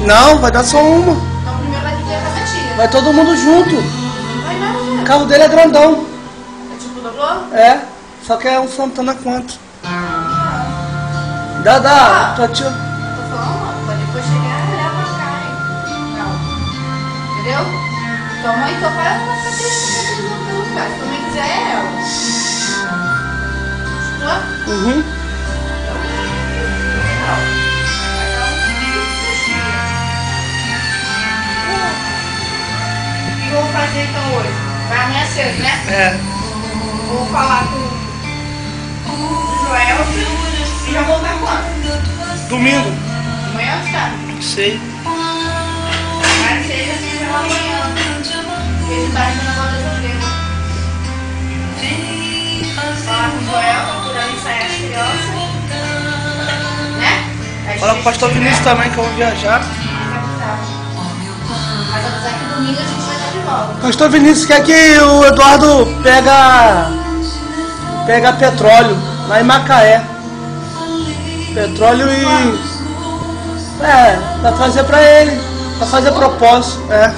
Não, vai dar só uma. Então primeiro vai ter a tia. Vai todo mundo junto. Vai nada, O carro dele é grandão. É tipo dobrou? É, só que é um Santana quanto. Dá, tua tia. Tô falando, pra depois chegar e olhar pra cá, hein? Não. Entendeu? Tua mãe e teu pai não vai fazer isso pra todo mundo pelo lugar. Se tua mãe quiser, é ela. Escutou? Uhum. O que eu vou fazer então hoje? Vai amanhã cedo, né? É. Vou falar com o Joel e já voltar quando? Domingo. Amanhã está? Sei. Mas seja assim pela manhã. Ele tá indo na roda de orelha. Falar com o Joel pra cuidar de ensaiar as crianças. Né? Fala com o pastor Vinícius também que eu vou viajar. Mas avisar que domingo a gente vai estar de volta. Pastor Vinícius quer que o Eduardo pega petróleo lá em Macaé. Petróleo e... pra fazer pra ele. Pra fazer propósito. É.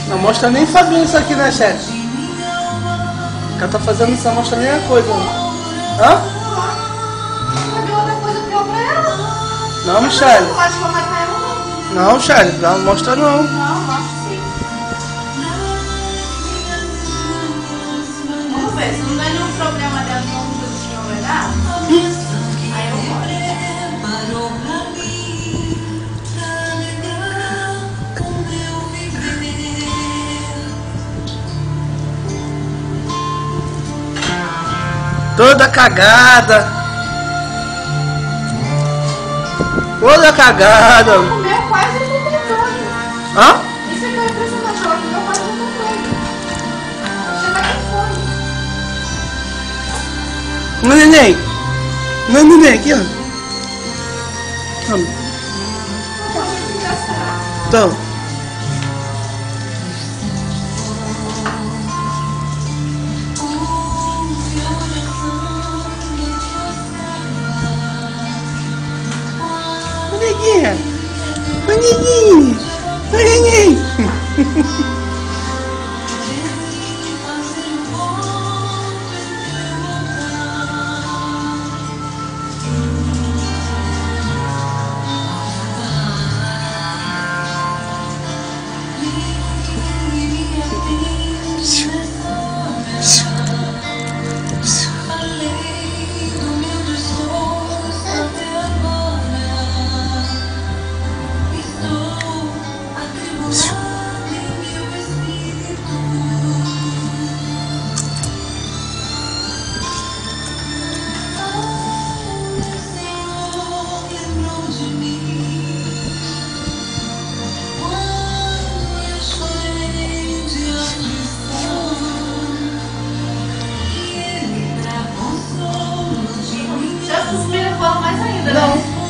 Não mostra nem Fabinho isso aqui, né, chefe? O cara tá fazendo isso, não mostra nem a coisa. Hã? Sabe outra coisa pior pra ela? Não, Michele. Não pode falar pra ela, não. Não, Michele, não mostra não. Não, mostra sim. Vamos ver, se não der nenhum problema dela, não coisa que não vai dar, aí eu vou. Toda cagada. Toda cagada. O meu quase não tem controle. Hã? Isso é que é impressionante, o meu quase não tem controle. Você vai com fome. Não, neném. Não, neném, aqui, ó. Vamos. Então. Maninha. Maninha. Maninha.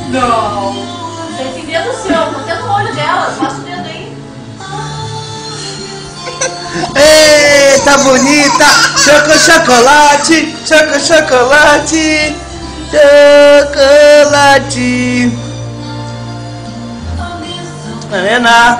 Não. Você tem dedo seu, botei no olho dela, passa o dedo aí. Eita, bonita! Chocolate! Chocolate! Chocolate! Helena!